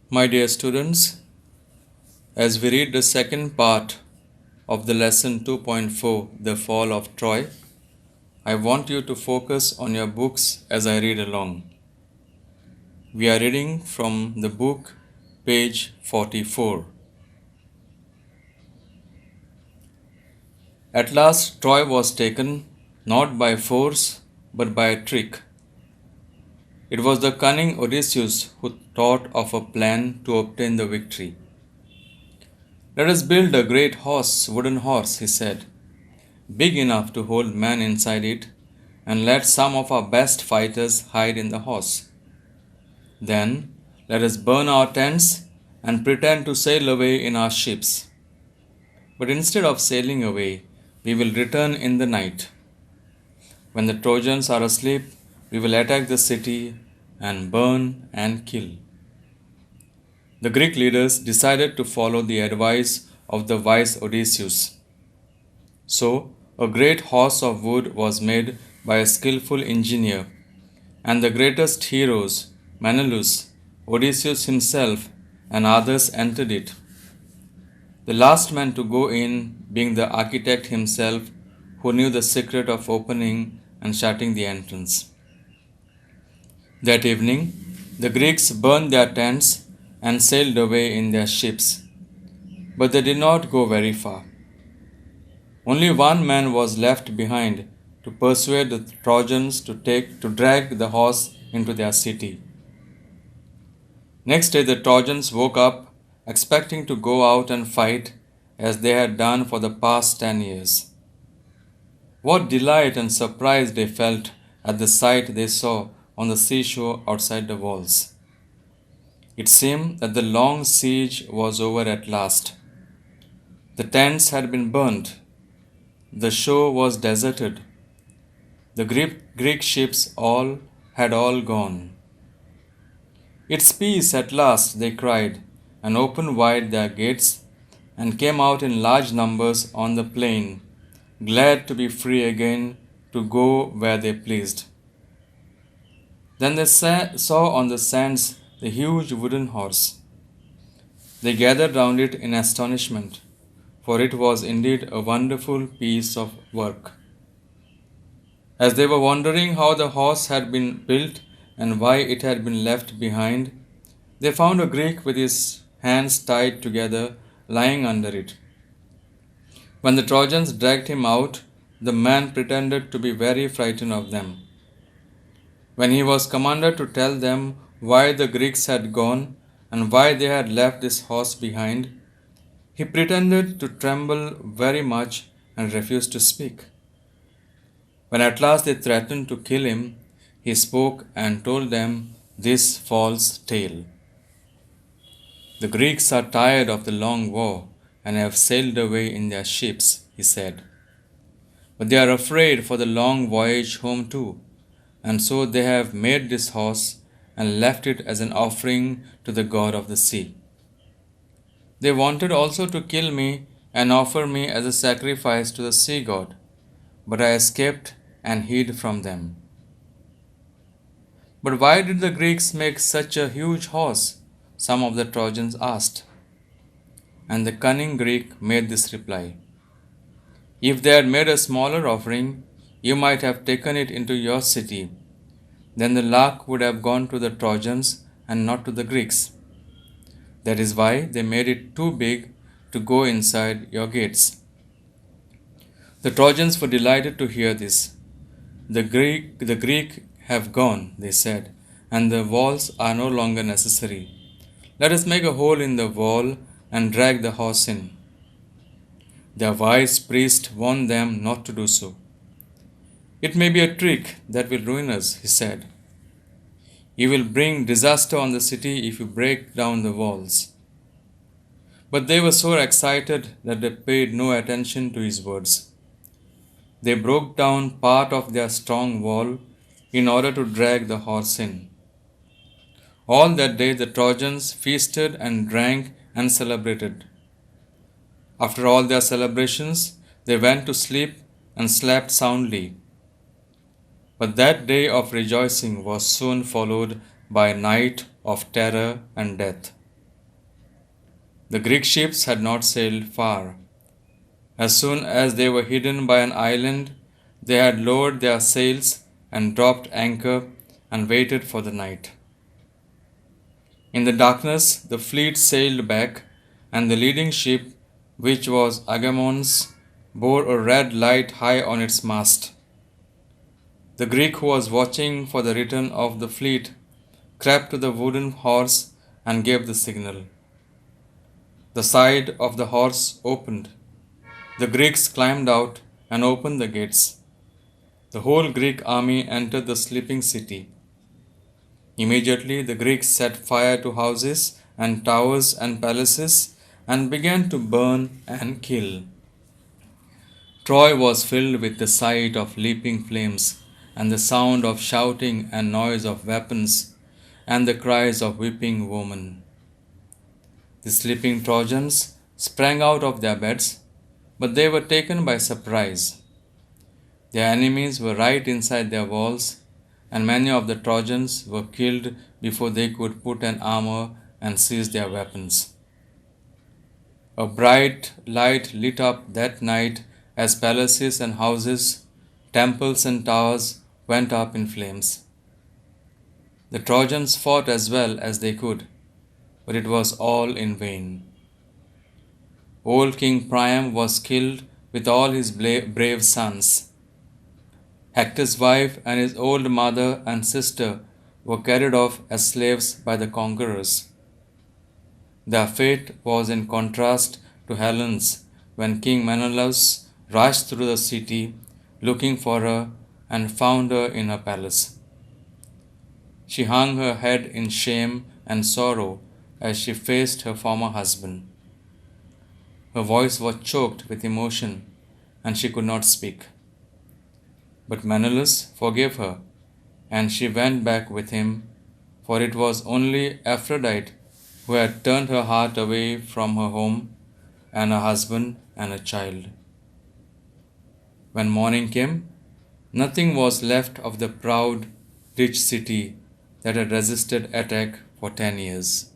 My dear students, as we read the second part of the lesson 2.4, The Fall of Troy, I want you to focus on your books as I read along. We are reading from the book, page 44. At last, Troy was taken, not by force, but by a trick. It was the cunning Odysseus who thought of a plan to obtain the victory. Let us build a great wooden horse, he said, big enough to hold men inside it, and let some of our best fighters hide in the horse. Then let us burn our tents and pretend to sail away in our ships. But instead of sailing away, we will return in the night. When the Trojans are asleep, we will attack the city and burn and kill. The Greek leaders decided to follow the advice of the wise Odysseus. So, a great horse of wood was made by a skillful engineer, and the greatest heroes, Menelaus, Odysseus himself, and others entered it. The last man to go in being the architect himself, who knew the secret of opening and shutting the entrance. That evening, the Greeks burned their tents and sailed away in their ships, but they did not go very far. Only one man was left behind to persuade the Trojans to drag the horse into their city. Next day the Trojans woke up expecting to go out and fight as they had done for the past 10 years. What delight and surprise they felt at the sight they saw on the seashore outside the walls. It seemed that the long siege was over at last. The tents had been burnt. The shore was deserted. The Greek ships had all gone. It's peace at last, they cried, and opened wide their gates, and came out in large numbers on the plain, glad to be free again to go where they pleased. Then they saw on the sands the huge wooden horse. They gathered round it in astonishment, for it was indeed a wonderful piece of work. As they were wondering how the horse had been built and why it had been left behind, they found a Greek with his hands tied together lying under it. When the Trojans dragged him out, the man pretended to be very frightened of them. When he was commanded to tell them why the Greeks had gone and why they had left this horse behind, he pretended to tremble very much and refused to speak. When at last they threatened to kill him, he spoke and told them this false tale. The Greeks are tired of the long war and have sailed away in their ships, he said. But they are afraid for the long voyage home too, and so they have made this horse and left it as an offering to the god of the sea. They wanted also to kill me and offer me as a sacrifice to the sea god, but I escaped and hid from them. But why did the Greeks make such a huge horse? Some of the Trojans asked. And the cunning Greek made this reply. If they had made a smaller offering, you might have taken it into your city. Then the luck would have gone to the Trojans and not to the Greeks. That is why they made it too big to go inside your gates. The Trojans were delighted to hear this. The Greek have gone, they said, and the walls are no longer necessary. Let us make a hole in the wall and drag the horse in. Their wise priest warned them not to do so. It may be a trick that will ruin us, he said. You will bring disaster on the city if you break down the walls. But they were so excited that they paid no attention to his words. They broke down part of their strong wall in order to drag the horse in. All that day the Trojans feasted and drank and celebrated. After all their celebrations, they went to sleep and slept soundly. But that day of rejoicing was soon followed by a night of terror and death. The Greek ships had not sailed far. As soon as they were hidden by an island, they had lowered their sails and dropped anchor and waited for the night. In the darkness, the fleet sailed back, and the leading ship, which was Agamemnon's, bore a red light high on its mast. The Greek who was watching for the return of the fleet crept to the wooden horse and gave the signal. The side of the horse opened. The Greeks climbed out and opened the gates. The whole Greek army entered the sleeping city. Immediately the Greeks set fire to houses and towers and palaces and began to burn and kill. Troy was filled with the sight of leaping flames and the sound of shouting and noise of weapons and the cries of weeping women. The sleeping Trojans sprang out of their beds, but they were taken by surprise. Their enemies were right inside their walls, and many of the Trojans were killed before they could put on armor and seize their weapons. A bright light lit up that night as palaces and houses, temples and towers went up in flames. The Trojans fought as well as they could, but it was all in vain. Old King Priam was killed with all his brave sons. Hector's wife and his old mother and sister were carried off as slaves by the conquerors. Their fate was in contrast to Helen's when King Menelaus rushed through the city looking for her and found her in her palace. She hung her head in shame and sorrow as she faced her former husband. Her voice was choked with emotion and she could not speak. But Menelaus forgave her, and she went back with him, for it was only Aphrodite who had turned her heart away from her home and her husband and her child. When morning came, nothing was left of the proud, rich city that had resisted attack for 10 years.